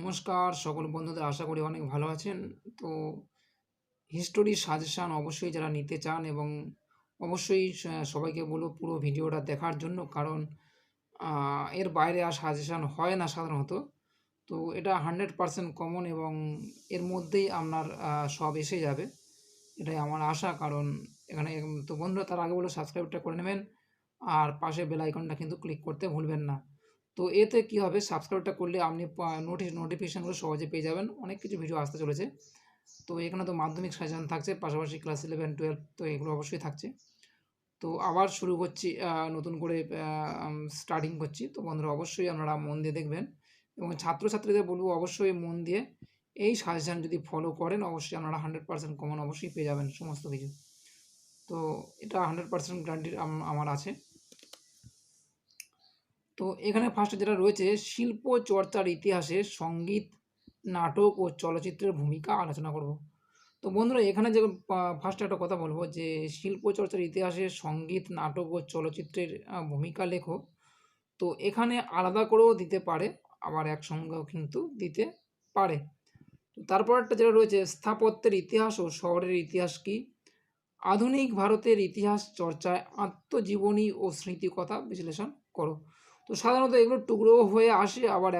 নমস্কার সকল বন্ধুদের, আশা করি অনেক ভালো আছেন। তো হিস্টোরি সাজেশান অবশ্যই যারা নিতে চান এবং অবশ্যই সবাইকে বলব পুরো ভিডিওটা দেখার জন্য। কারণ এর বাইরে আর সাজেশান হয় না সাধারণত। তো এটা 100% কমন এবং এর মধ্যেই আপনার সব এসে যাবে। এটাই আমার আশা। কারণ এখানে তো বন্ধুরা, তার আগে বলব সাবস্ক্রাইবটা করে নেবেন। আর পাশে বেল আইকনটা কিন্তু ক্লিক করতে ভুলবেন না। তো এতে কি হবে, সাবস্ক্রাইবটা করলে আপনি নোটিফিকেশানগুলো সহজে পেয়ে যাবেন। অনেক কিছু ভিডিও আসতে চলেছে। তো এখানে তো মাধ্যমিক সাজেশান থাকছে, পাশাপাশি ক্লাস 11-12 তো এগুলো অবশ্যই থাকছে। তো আবার শুরু করছি, নতুন করে স্টার্টিং করছি। তো বন্ধুরা, অবশ্যই আপনারা মন দিয়ে দেখবেন এবং ছাত্রছাত্রীদের বলব অবশ্যই মন দিয়ে এই সাজেশান যদি ফলো করেন, অবশ্যই আপনারা 100% কমন অবশ্যই পেয়ে যাবেন সমস্ত কিছু। তো এটা 100% গ্যারান্টি আমার আছে। তো এখানে ফার্স্টে যেটা রয়েছে, শিল্প চর্চার ইতিহাসে সঙ্গীত, নাটক ও চলচ্চিত্রের ভূমিকা আলোচনা করব। তো বন্ধুরা, এখানে যে ফার্স্টে একটা কথা বলবো যে শিল্প চর্চার ইতিহাসে সঙ্গীত, নাটক ও চলচ্চিত্রের ভূমিকা লেখো। তো এখানে আলাদা করেও দিতে পারে, আবার একসঙ্গেও কিন্তু দিতে পারে। তো তারপরেরটা যেটা রয়েছে, স্থাপত্যের ইতিহাস ও শহরের ইতিহাস কি? আধুনিক ভারতের ইতিহাস চর্চায় আত্মজীবনী ও স্মৃতিকথা বিশ্লেষণ করো। তো সাধারণত এগুলো টুকরো হয়ে আসে, আবার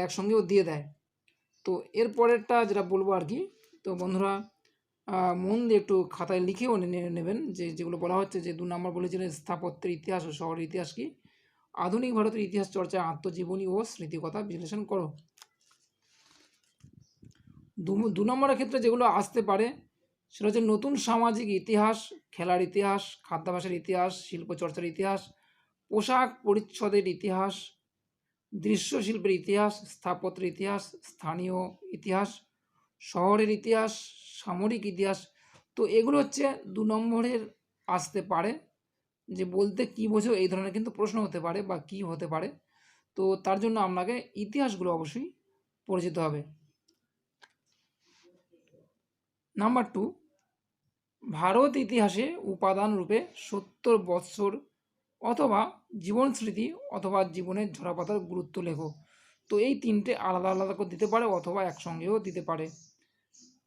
একসঙ্গেও দিয়ে দেয়। তো এর পরেরটা যেটা বলবো আর কি, তো বন্ধুরা মন দিয়ে একটু খাতায় লিখেও নেবেন যে যেগুলো বলা হচ্ছে। যে 2 নম্বর বলেছিলেন স্থাপত্যের ইতিহাস ও শহরের ইতিহাস কি? আধুনিক ভারতের ইতিহাস চর্চায় আত্মজীবনী ও স্মৃতিকথা বিশ্লেষণ করো। 2 নম্বরের ক্ষেত্রে যেগুলো আসতে পারে সেটা হচ্ছে নতুন সামাজিক ইতিহাস, খেলার ইতিহাস, খাদ্যাভ্যাসের ইতিহাস, শিল্পচর্চার ইতিহাস, পোশাক পরিচ্ছদের ইতিহাস, দৃশ্যশিল্পের ইতিহাস, স্থাপত্যের ইতিহাস, স্থানীয় ইতিহাস, শহরের ইতিহাস, সামরিক ইতিহাস। তো এগুলো হচ্ছে 2 নম্বরের আসতে পারে। যে বলতে কী বোঝো, এই ধরনের কিন্তু প্রশ্ন হতে পারে বা কী হতে পারে। তো তার জন্য আপনাকে ইতিহাসগুলো অবশ্যই পড়ে যেতে হবে। নাম্বার 2, ভারত ইতিহাসে উপাদান রূপে 70 বৎসর অথবা জীবন স্মৃতি অথবা জীবনের ঝরাপাতার গুরুত্ব লেখো। তো এই তিনটে আলাদা আলাদা করে দিতে পারে অথবা একসঙ্গেও দিতে পারে।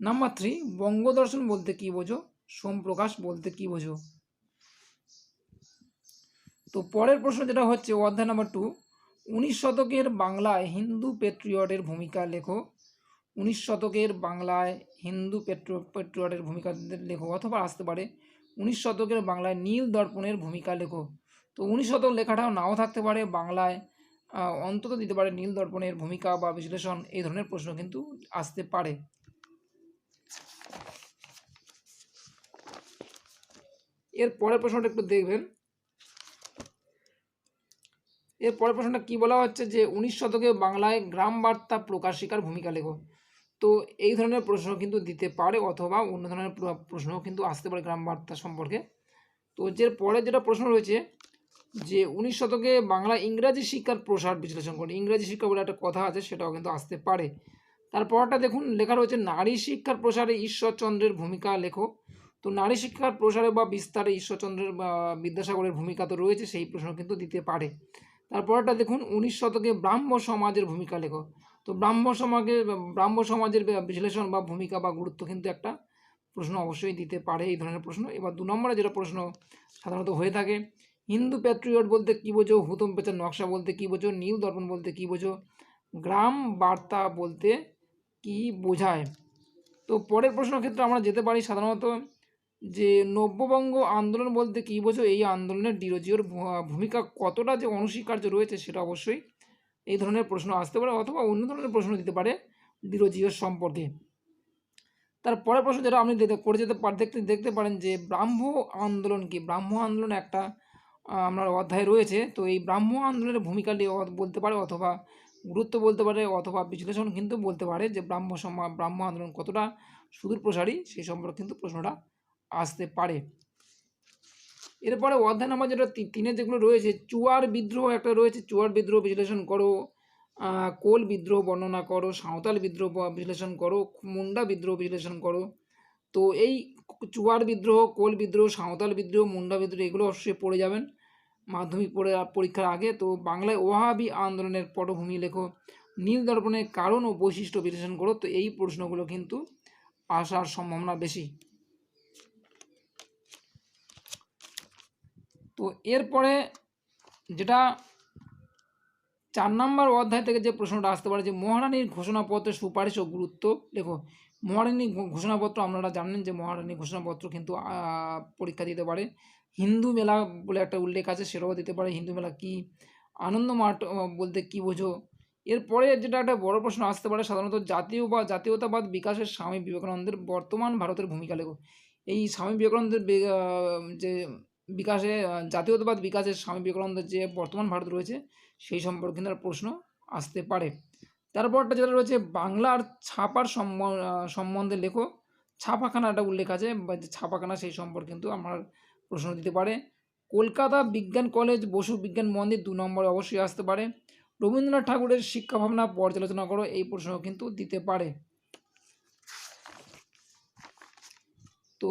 নাম্বার 3, বঙ্গদর্শন বলতে কী বোঝো? সোমপ্রকাশ বলতে কী বোঝো? তো পরের প্রশ্ন যেটা হচ্ছে অধ্যায় নাম্বার 2, 19 শতকের বাংলায় হিন্দু পেট্রিয়টের ভূমিকা লেখো। 19 শতকের বাংলায় হিন্দু পেট্রিয়টের ভূমিকা লেখো, অথবা আসতে পারে 19 শতকের বাংলায় নীল দর্পণের ভূমিকা লেখো। তো 19 শতক লেখাটাও নাও থাকতে পারে, বাংলায় অন্তত দিতে পারে নীল দর্পণের ভূমিকা বা বিশ্লেষণ। এই ধরনের প্রশ্ন কিন্তু আসতে পারে। এর পরের প্রশ্নটা একটু দেখবেন। এর পরের প্রশ্নটা কী বলা হচ্ছে যে 19 শতকে বাংলায় গ্রাম বার্তা প্রকাশিকার ভূমিকা লেখো। তো এই ধরনের প্রশ্ন কিন্তু দিতে পারে, অথবা অন্য ধরনের প্রশ্নও কিন্তু আসতে পারে গ্রাম বার্তা সম্পর্কে। তো যে পরে যেটা প্রশ্ন রয়েছে যে 19 শতকে বাংলা ইংরাজি শিক্ষার প্রসার বিশ্লেষণ করে। ইংরাজি শিক্ষা বলে একটা কথা আছে, সেটাও কিন্তু আসতে পারে। তারপরটা দেখুন, লেখা রয়েছে নারী শিক্ষার প্রসারে ঈশ্বরচন্দ্রের ভূমিকা লেখো। তো নারী শিক্ষার প্রসারে বা বিস্তারে ঈশ্বরচন্দ্রের বা বিদ্যাসাগরের ভূমিকা তো রয়েছে, সেই প্রশ্ন কিন্তু দিতে পারে। তারপরটা দেখুন, 19 শতকে ব্রাহ্ম সমাজের ভূমিকা লেখো। তো ব্রাহ্ম সমাজের বিশ্লেষণ বা ভূমিকা বা গুরুত্ব কিন্তু একটা প্রশ্ন অবশ্যই দিতে পারে, এই ধরনের প্রশ্ন। এবার 2 নম্বরে যেটা প্রশ্ন সাধারণত হয়ে থাকে, হিন্দু প্যাট্রিয়ট বলতে কী বোঝো? হুতম পেচার নকশা বলতে কী বোঝো? নীল দর্পণ বলতে কী বোঝো? গ্রাম বার্তা বলতে কী বোঝায়? তো পরের প্রশ্নের ক্ষেত্রে আমরা যেতে পারি সাধারণত যে নব্যবঙ্গ আন্দোলন বলতে কী বোঝো? এই আন্দোলনের ডিরোজিওর ভূমিকা কতটা যে অনস্বীকার্য রয়েছে, সেটা অবশ্যই এই ধরনের প্রশ্ন আসতে পারে, অথবা অন্য ধরনের প্রশ্ন দিতে পারে ডিরোজিওর সম্পর্কে। তার পরের প্রশ্ন যেটা আপনি দেখতে পারেন যে ব্রাহ্ম আন্দোলন কি? ব্রাহ্ম আন্দোলন একটা আপনার অধ্যায় রয়েছে। তো এই ব্রাহ্ম আন্দোলনের ভূমিকা নিয়ে বলতে পারে, অথবা গুরুত্ব বলতে পারে, অথবা বিশ্লেষণ কিন্তু বলতে পারে যে ব্রাহ্ম আন্দোলন কতটা সুদূর প্রসারী, সেই সম্পর্কে কিন্তু প্রশ্নটা আসতে পারে। এরপরে অধ্যায় নাম্বার যেটা 3 যেগুলো রয়েছে, চুয়ার বিদ্রোহ একটা রয়েছে, চুয়ার বিদ্রোহ বিশ্লেষণ করো, কোল বিদ্রোহ বর্ণনা করো, সাঁওতাল বিদ্রোহ বিশ্লেষণ করো, মুন্ডা বিদ্রোহ বিশ্লেষণ করো। তো এই চুয়ার বিদ্রোহ, কোল বিদ্রোহ, সাঁওতাল বিদ্রোহ, মুন্ডা বিদ্রোহ এগুলো অবশ্যই পড়ে যাবেন। মাধ্যমিক পরীক্ষার আগে। তো বাংলায় ওহাবি আন্দোলনের পটভূমি লেখো, নীল দর্পণের কারণ ও বৈশিষ্ট্য বিশ্লেষণ করো। তো এই প্রশ্নগুলো কিন্তু আসার সম্ভাবনা বেশি। তো এরপরে যেটা 4 নম্বর অধ্যায় থেকে যে প্রশ্নটা আসতে পারে যে মহারানীর ঘোষণাপত্রের সুপারিশ ও গুরুত্ব লেখো। মহারানী ঘোষণাপত্র আপনারা জানেন যে মহারানী ঘোষণাপত্র কিন্তু পরীক্ষা দিতে পারে। হিন্দু মেলা বলে একটা উল্লেখ আছে, সেটাও দিতে পারে। হিন্দু মেলা কি, আনন্দ মাঠ বলতে কি বোঝো। এরপরে যেটা একটা বড় প্রশ্ন আসতে পারে সাধারণত জাতীয়তাবাদ বিকাশের স্বামী বিবেকানন্দের বর্তমান ভারতের ভূমিকা লেখো। এই স্বামী বিবেকানন্দের যে বিকাশে জাতীয়তাবাদ বিকাশের স্বামী বিবেকানন্দের যে বর্তমান ভারত রয়েছে সেই সম্পর্কে কিন্তু একটা প্রশ্ন আসতে পারে। তারপরটা যেটা রয়েছে বাংলার ছাপার সম্বন্ধে লেখো। ছাপাখানা একটা উল্লেখ আছে, বা যে ছাপাখানা সেই সম্পর্কে কিন্তু আমার প্রশ্ন দিতে পারে। কলকাতা বিজ্ঞান কলেজ বসু বিজ্ঞান মন্দির 2 নম্বরে অবশ্যই আসতে পারে। রবীন্দ্রনাথ ঠাকুরের শিক্ষা ভাবনা পর্যালোচনা করো, এই প্রশ্ন কিন্তু দিতে পারে। তো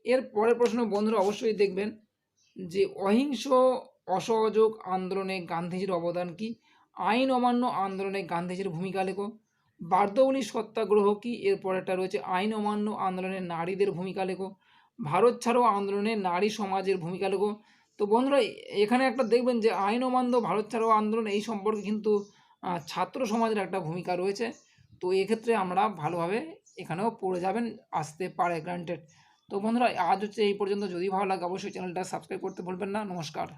এর পরের প্রশ্ন বন্ধুরা অবশ্যই দেখবেন যে অহিংস অসহযোগ আন্দোলনে গান্ধীজির অবদান কি। আইন অমান্য আন্দোলনে গান্ধীজির ভূমিকা লেখো। বারদৌলি সত্যাগ্রহ কি, এরপর একটা রয়েছে আইন অমান্য আন্দোলনে নারীদের ভূমিকা লেখো। ভারত ছাড়ো আন্দোলনে নারী সমাজের ভূমিকা লেখো। তো বন্ধুরা এখানে একটা দেখবেন যে আইন অমান্য ভারত ছাড়ো আন্দোলন এই সম্পর্কে কিন্তু ছাত্র সমাজের একটা ভূমিকা রয়েছে। তো এক্ষেত্রে আমরা ভালোভাবে এখানেও পড়ে যাবেন, আসতে পারে গ্রান্টেড। তো বন্ধুরা আজ হচ্ছে এই পর্যন্ত। যদি ভালো লাগে অবশ্যই চ্যানেলটা সাবস্ক্রাইব করতে ভুলবেন না। নমস্কার।